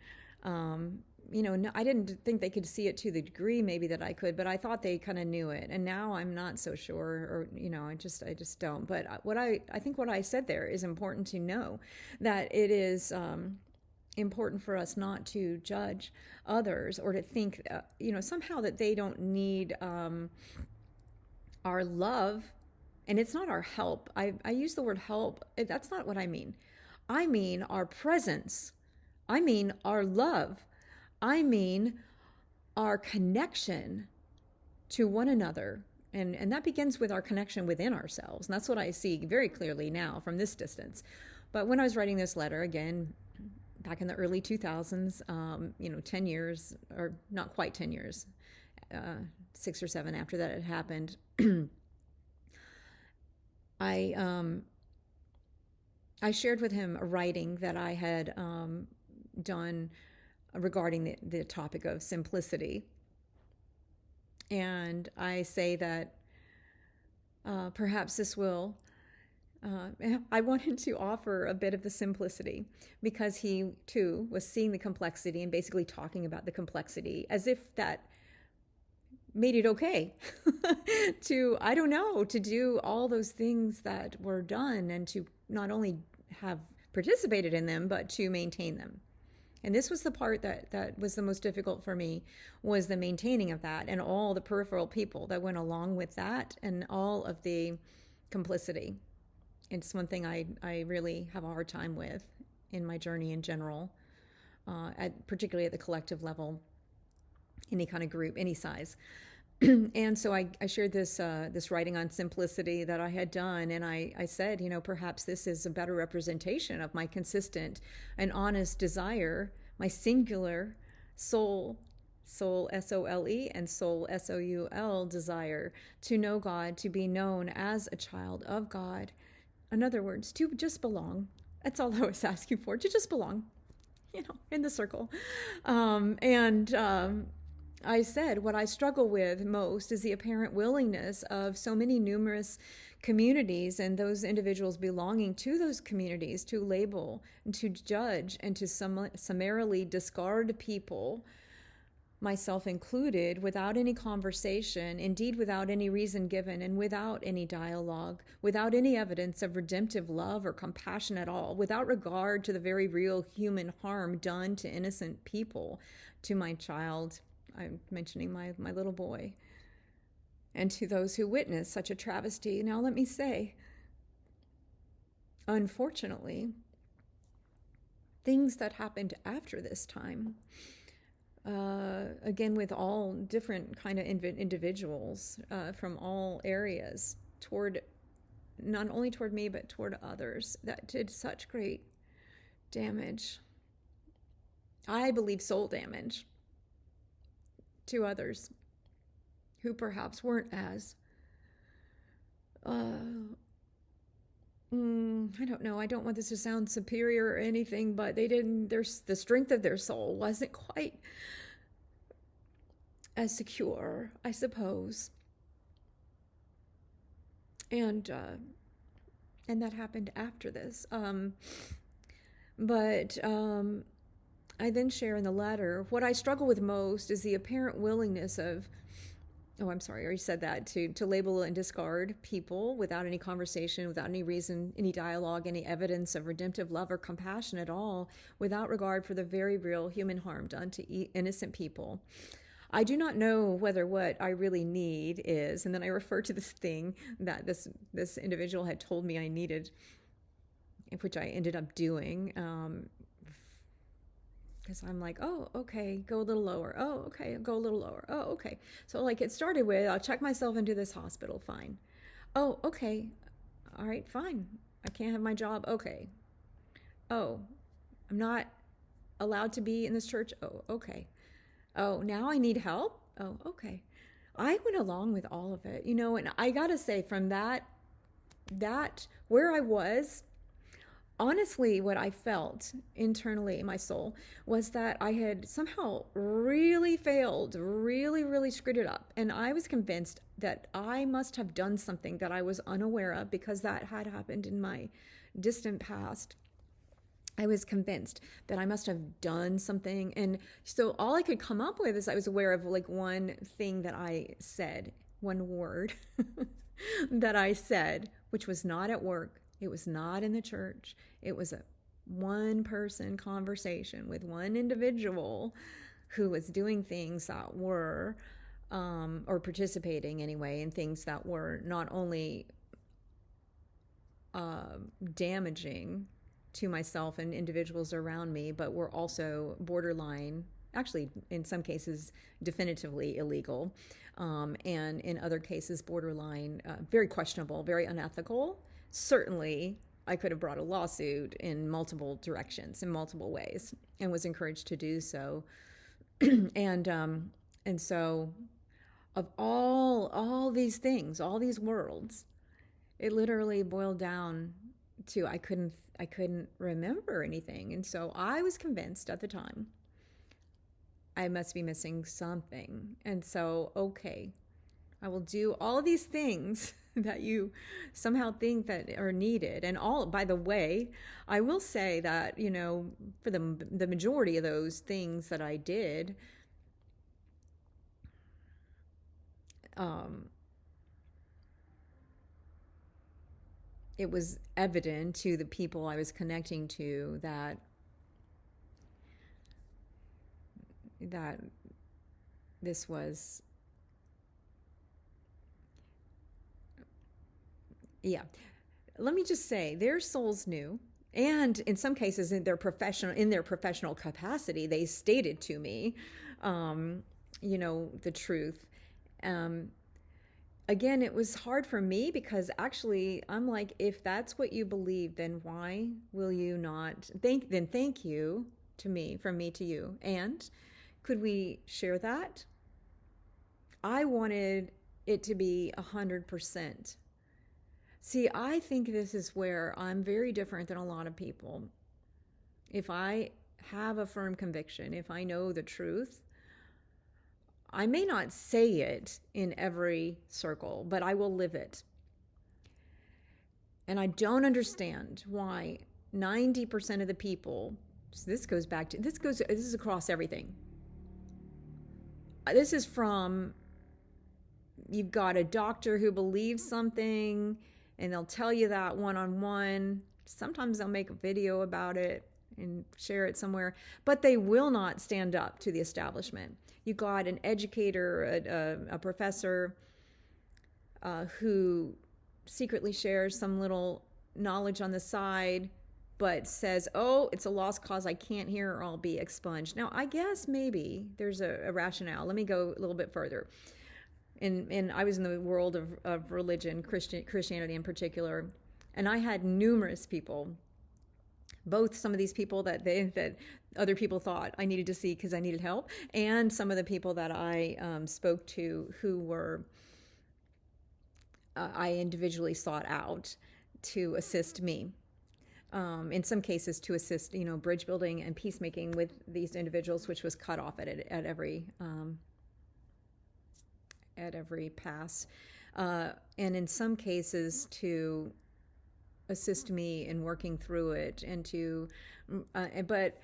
I didn't think they could see it to the degree maybe that I could, but I thought they kind of knew it. And now I'm not so sure, or, I just don't. But I think what I said there is important to know, that it is important for us not to judge others or to think, somehow that they don't need our love. And it's not our help. I use the word help. That's not what I mean. I mean our presence. I mean our love. I mean our connection to one another. And that begins with our connection within ourselves. And that's what I see very clearly now from this distance. But when I was writing this letter, again, back in the early 2000s, 10 years, or not quite 10 years, 6 or 7 after that had happened, I shared with him a writing that I had done regarding the topic of simplicity. And I say that perhaps this will, I wanted to offer a bit of the simplicity, because he too was seeing the complexity and basically talking about the complexity as if that made it okay to do all those things that were done, and to not only have participated in them, but to maintain them. And this was the part that was the most difficult for me, was the maintaining of that, and all the peripheral people that went along with that, and all of the complicity. It's one thing I really have a hard time with in my journey in general, particularly at the collective level, any kind of group, any size. And so I shared this writing on simplicity that I had done, and I said, perhaps this is a better representation of my consistent and honest desire, my singular soul S-O-L-E, and soul S-O-U-L desire to know God, to be known as a child of God. In other words, to just belong. That's all I was asking for, to just belong, in the circle. I said, what I struggle with most is the apparent willingness of so many numerous communities and those individuals belonging to those communities to label and to judge and to summarily discard people, myself included, without any conversation, indeed without any reason given, and without any dialogue, without any evidence of redemptive love or compassion at all, without regard to the very real human harm done to innocent people, to my child, I'm mentioning my little boy, and to those who witness such a travesty. Now, let me say, unfortunately, things that happened after this time, again, with all different kind of individuals from all areas, not only toward me, but toward others, that did such great damage. I believe, soul damage to others who perhaps weren't as, I don't know, I don't want this to sound superior or anything, but the strength of their soul wasn't quite as secure, I suppose. And that happened after this. But I then share in the letter, what I struggle with most is the apparent willingness of, oh, I'm sorry, I already said that, to label and discard people without any conversation, without any reason, any dialogue, any evidence of redemptive love or compassion at all, without regard for the very real human harm done to innocent people. I do not know whether what I really need is, and then I refer to this thing that this individual had told me I needed, which I ended up doing, because I'm like, oh, okay, go a little lower. Oh, okay, go a little lower. Oh, okay. So like it started with, I'll check myself into this hospital, fine. Oh, okay, all right, fine. I can't have my job, okay. Oh, I'm not allowed to be in this church, oh, okay. Oh, now I need help? Oh, okay. I went along with all of it, and I gotta say, from that where I was, honestly, what I felt internally in my soul was that I had somehow really failed, really, really screwed it up. And I was convinced that I must have done something that I was unaware of, because that had happened in my distant past. I was convinced that I must have done something. And so all I could come up with is I was aware of like one thing that I said, one word that I said, which was not at work. It was not in the church. It was a one-person conversation with one individual who was doing things that were, or participating anyway, in things that were not only damaging to myself and individuals around me, but were also borderline, actually in some cases definitively illegal, and in other cases borderline, very questionable, very unethical. Certainly I could have brought a lawsuit in multiple directions, in multiple ways, and was encouraged to do so. and so of all these things, all these worlds, it literally boiled down to I couldn't remember anything. And so I was convinced at the time I must be missing something. And so, okay, I will do all of these things that you somehow think that are needed. And all, by the way, I will say that, for the majority of those things that I did, it was evident to the people I was connecting to that this was, yeah. Let me just say, their souls knew, and in some cases in their professional capacity, they stated to me, the truth. Again, it was hard for me because actually I'm like, if that's what you believe, then why will you not thank you to me, from me to you. And could we share that? I wanted it to be 100%. See, I think this is where I'm very different than a lot of people. If I have a firm conviction, if I know the truth, I may not say it in every circle, but I will live it. And I don't understand why 90% of the people, so this is across everything. This is from, you've got a doctor who believes something and they'll tell you that one-on-one. Sometimes they'll make a video about it and share it somewhere, but they will not stand up to the establishment. You got an educator, a professor who secretly shares some little knowledge on the side, but says, oh, it's a lost cause, I can't hear or I'll be expunged. Now, I guess maybe there's a rationale. Let me go a little bit further. And I was in the world of religion, Christianity in particular, and I had numerous people Both some of these people that other people thought I needed to see because I needed help, and some of the people that I spoke to who were I individually sought out to assist me. In some cases, to assist, bridge building and peacemaking with these individuals, which was cut off at every pass, and in some cases to assist me in working through it, and but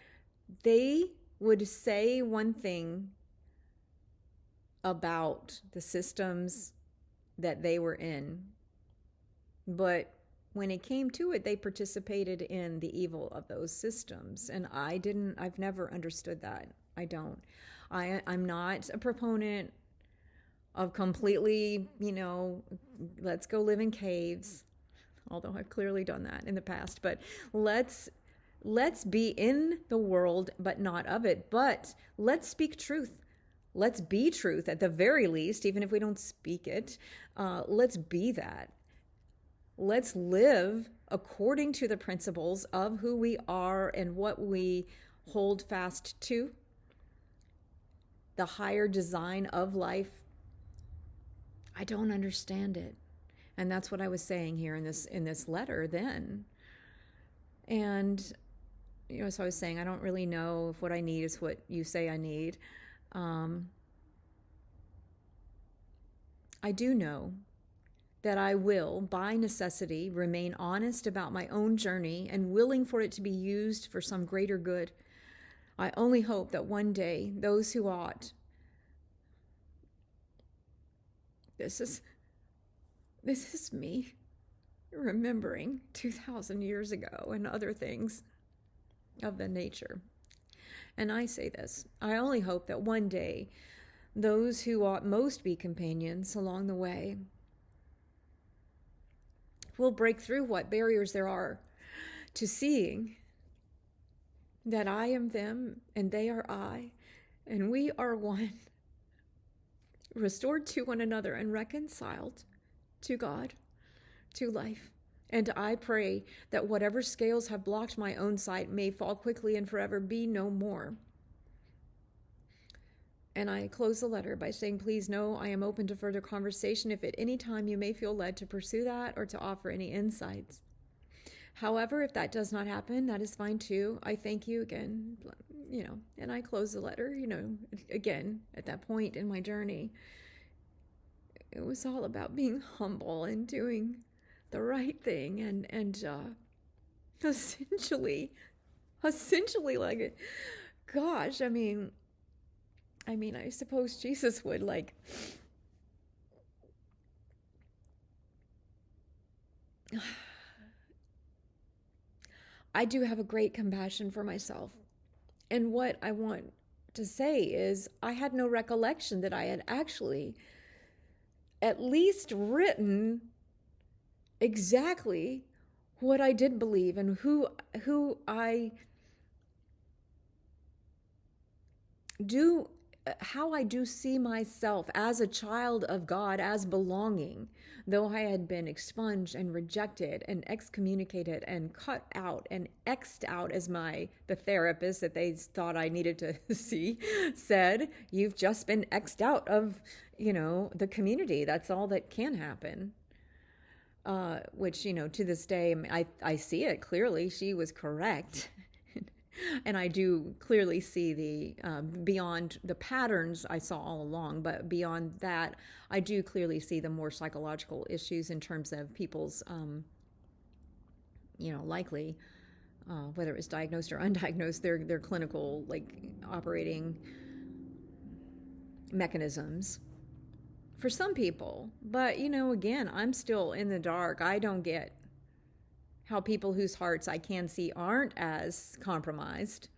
they would say one thing about the systems that they were in, but when it came to it, they participated in the evil of those systems. And I've never understood that. I don't. I'm not a proponent of completely, let's go live in caves, although I've clearly done that in the past. But let's be in the world, but not of it. But let's speak truth. Let's be truth at the very least, even if we don't speak it. Let's be that. Let's live according to the principles of who we are and what we hold fast to. The higher design of life. I don't understand it. And that's what I was saying here in this letter then. And so I was saying, I don't really know if what I need is what you say I need. I do know that I will, by necessity, remain honest about my own journey and willing for it to be used for some greater good. I only hope that one day those who ought. This is me remembering 2,000 years ago and other things of the nature. And I say this, I only hope that one day those who ought most be companions along the way will break through what barriers there are to seeing that I am them and they are I, and we are one, restored to one another and reconciled to God, to life. And I pray that whatever scales have blocked my own sight may fall quickly and forever be no more. And I close the letter by saying, please know I am open to further conversation if at any time you may feel led to pursue that or to offer any insights. However, if that does not happen, that is fine too. I thank you again, and I close the letter, again, at that point in my journey. It was all about being humble and doing the right thing and essentially like it. Gosh, I suppose Jesus would I do have a great compassion for myself. And what I want to say is I had no recollection that I had actually at least written exactly what I did believe and who I do, how I do see myself as a child of God, as belonging, though I had been expunged and rejected and excommunicated and cut out and X'd out, as the therapist that they thought I needed to see said, you've just been X'd out of, the community. That's all that can happen. Which, to this day, I see it clearly. She was correct. And I do clearly see the beyond the patterns I saw all along, but beyond that, I do clearly see the more psychological issues in terms of people's, likely, whether it was diagnosed or undiagnosed, their clinical operating mechanisms for some people. But again, I'm still in the dark. I don't get how people whose hearts I can see aren't as compromised.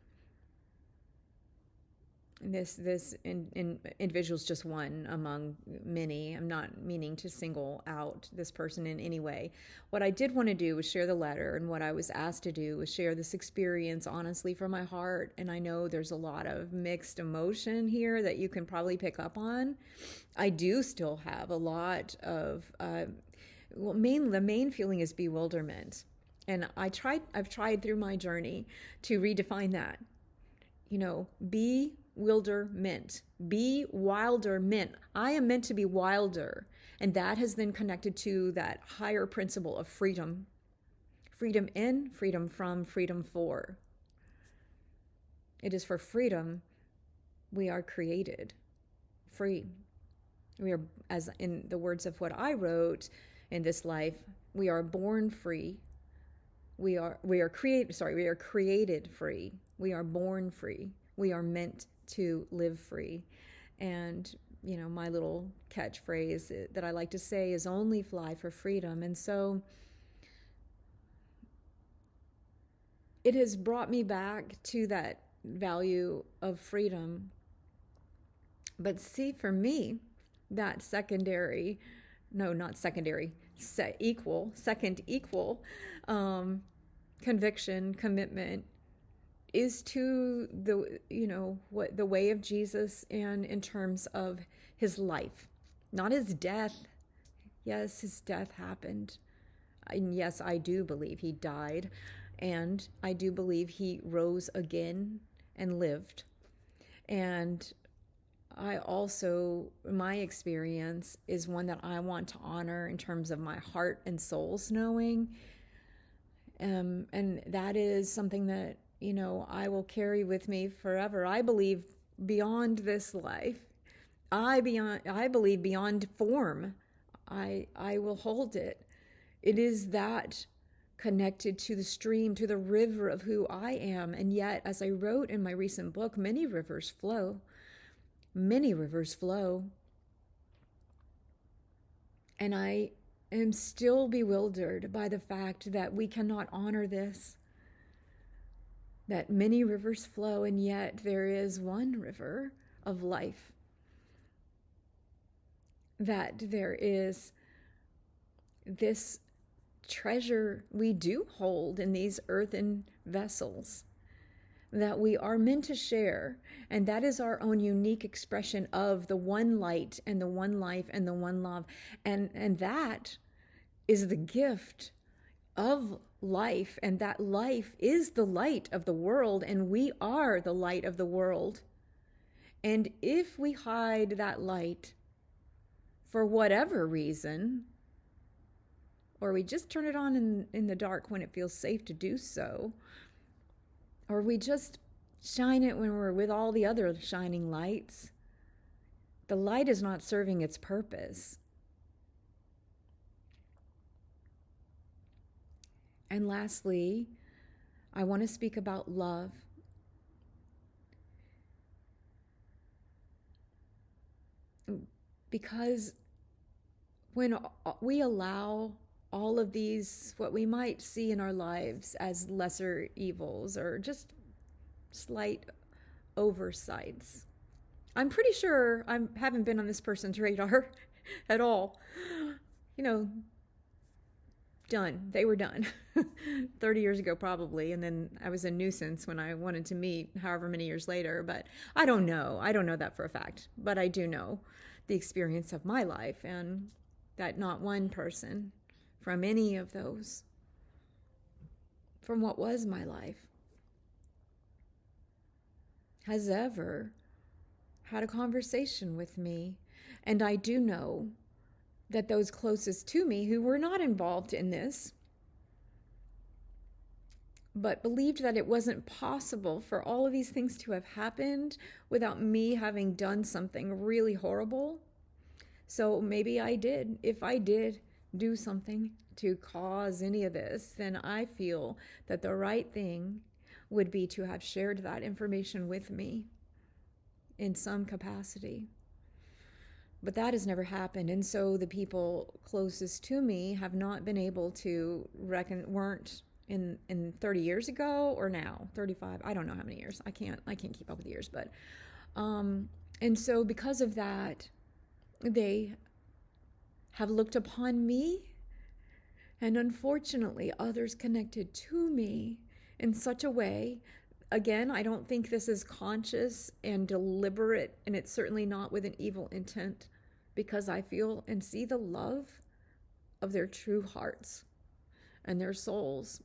This individual's just one among many. I'm not meaning to single out this person in any way. What I did want to do was share the letter, and what I was asked to do was share this experience honestly from my heart. And I know there's a lot of mixed emotion here that you can probably pick up on. I do still have a lot of, the main feeling is bewilderment. And I've tried through my journey to redefine that. Bewilderment. Be wilderment. I am meant to be wilder. And that has then connected to that higher principle of freedom. Freedom in, freedom from, freedom for. It is for freedom we are created free. We are, as in the words of what I wrote in this life, we are born free. We are created free. We are born free. We are meant to live free. And my little catchphrase that I like to say is only fly for freedom. And so it has brought me back to that value of freedom. But see, for me, that second equal conviction, commitment is to the way of Jesus, and in terms of his life, not his death. Yes, his death happened. And yes, I do believe he died, and I do believe he rose again and lived. And I also, my experience is one that I want to honor in terms of my heart and soul's knowing. And that is something that, I will carry with me forever. I believe beyond this life. I believe beyond form. I will hold it. It is that connected to the stream, to the river of who I am. And yet, as I wrote in my recent book, many rivers flow. Many rivers flow. And I am still bewildered by the fact that we cannot honor this. That many rivers flow, and yet there is one river of life. That there is this treasure we do hold in these earthen vessels that we are meant to share. And that is our own unique expression of the one light and the one life and the one love. And that is the gift of life. And that life is the light of the world, and we are the light of the world. And if we hide that light for whatever reason, or we just turn it on in the dark when it feels safe to do so, or we just shine it when we're with all the other shining lights, the light is not serving its purpose. And lastly, I want to speak about love. Because when we allow all of these, what we might see in our lives as lesser evils or just slight oversights, I'm pretty sure I haven't been on this person's radar at all. Done. They were done 30 years ago probably, and then I was a nuisance when I wanted to meet however many years later. But I don't know that for a fact, but I do know the experience of my life, and that not one person from any of those, from what was my life, has ever had a conversation with me. And I do know that those closest to me who were not involved in this, but believed that it wasn't possible for all of these things to have happened without me having done something really horrible. So maybe I did. If I did do something to cause any of this, then I feel that the right thing would be to have shared that information with me in some capacity. But that has never happened. And so the people closest to me have not been able to weren't in 30 years ago or now, 35, I don't know how many years. I can't keep up with the years, but and so because of that, they have looked upon me, and unfortunately others connected to me in such a way. Again, I don't think this is conscious and deliberate, and it's certainly not with an evil intent, because I feel and see the love of their true hearts and their souls.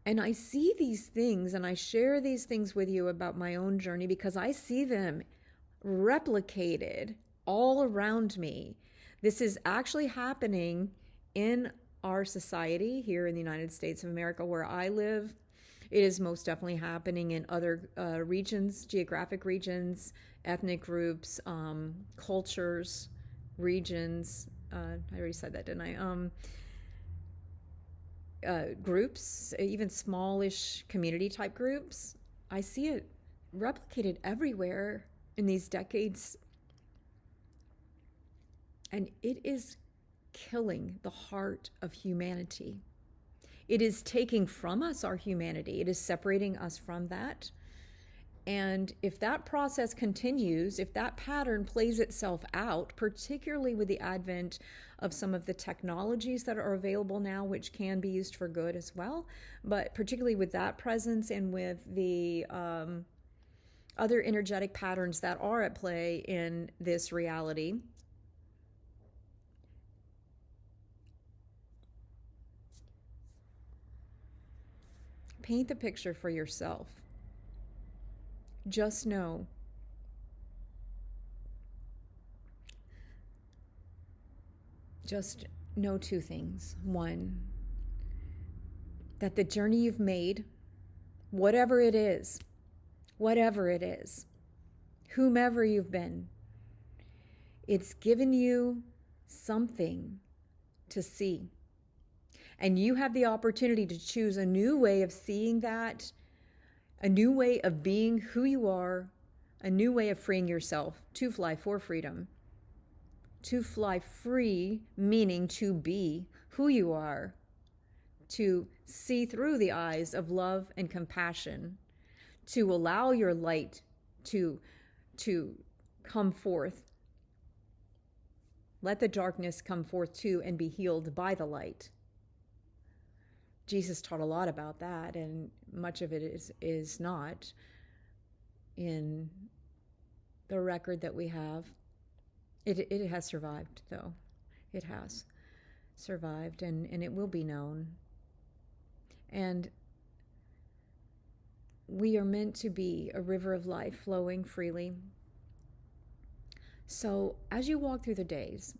And I see these things and I share these things with you about my own journey because I see them replicated all around me. This is actually happening in our society here in the United States of America where I live. It is most definitely happening in other regions, geographic regions, ethnic groups, cultures, regions. I already said that, didn't I? Groups, even smallish community type groups. I see it replicated everywhere in these decades. And it is killing the heart of humanity. It is taking from us our humanity. It is separating us from that. And if that process continues, if that pattern plays itself out, particularly with the advent of some of the technologies that are available now, which can be used for good as well, but particularly with that presence and with the other energetic patterns that are at play in this reality, paint the picture for yourself. Just know two things. One, that the journey you've made, whatever it is, whomever you've been, it's given you something to see. And you have the opportunity to choose a new way of seeing that, a new way of being who you are, a new way of freeing yourself to fly for freedom. To fly free, meaning to be who you are, to see through the eyes of love and compassion, to allow your light to come forth. Let the darkness come forth too and be healed by the light. Jesus taught a lot about that, and much of it is not in the record that we have. It has survived, though. It has survived, and it will be known. And we are meant to be a river of life flowing freely. So as you walk through the days,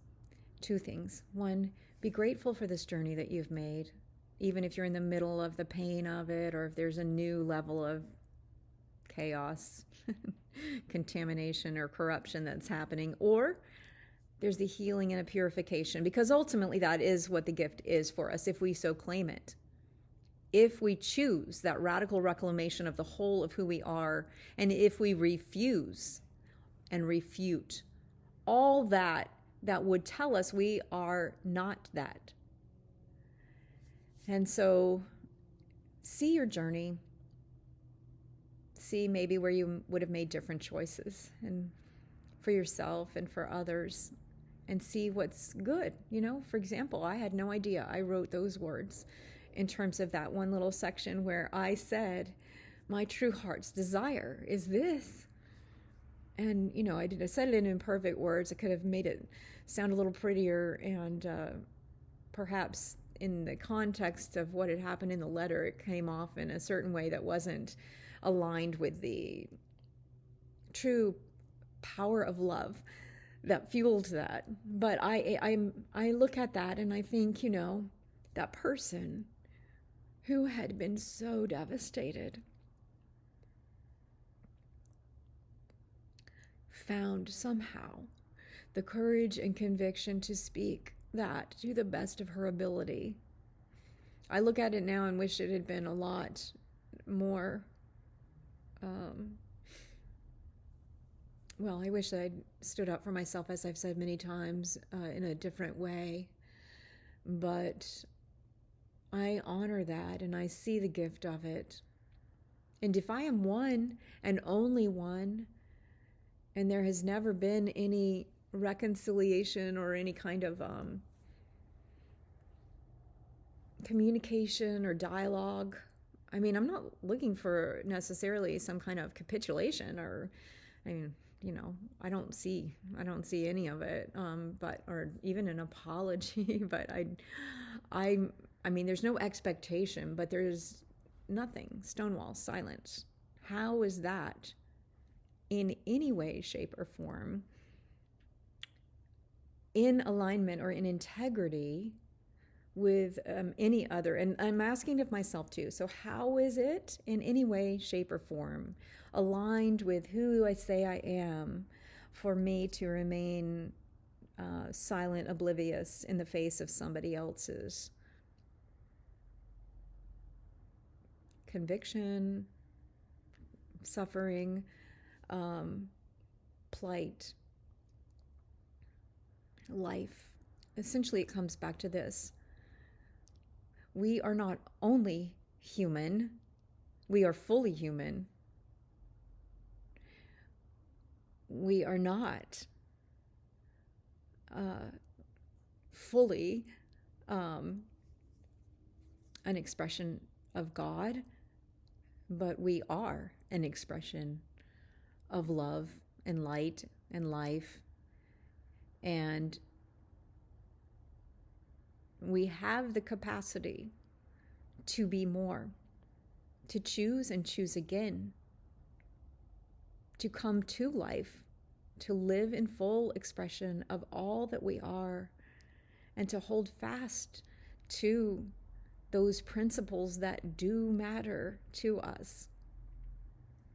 two things. One, be grateful for this journey that you've made, even if you're in the middle of the pain of it, or if there's a new level of chaos, contamination, or corruption that's happening, or there's the healing and a purification, because ultimately that is what the gift is for us if we so claim it. If we choose that radical reclamation of the whole of who we are, and if we refuse and refute all that would tell us we are not that. And so see your journey, see maybe where you would have made different choices, and for yourself and for others, and see what's good. For example, I had no idea I wrote those words in terms of that one little section where I said, my true heart's desire is this. And, I said it in imperfect words. I could have made it sound a little prettier, and perhaps in the context of what had happened in the letter, it came off in a certain way that wasn't aligned with the true power of love that fueled that. But I look at that and I think, that person who had been so devastated found somehow the courage and conviction to speak that to the best of her ability. I look at it now and wish it had been a lot more I wish I'd stood up for myself, as I've said many times, in a different way. But I honor that, and I see the gift of it. And if I am one and only one, and there has never been any reconciliation or any kind of communication or dialogue, I'm not looking for necessarily some kind of capitulation or, I don't see any of it, or even an apology. But there's no expectation, but there's nothing, stonewall, silence. How is that in any way, shape, or form in alignment or in integrity with any other? And I'm asking of myself too. So how is it in any way, shape, or form aligned with who I say I am for me to remain silent, oblivious in the face of somebody else's conviction, suffering, plight, life? Essentially, it comes back to this. We are not only human, we are fully human. We are not fully an expression of God, but we are an expression of love and light and life. And we have the capacity to be more, to choose and choose again, to come to life, to live in full expression of all that we are, and to hold fast to those principles that do matter to us.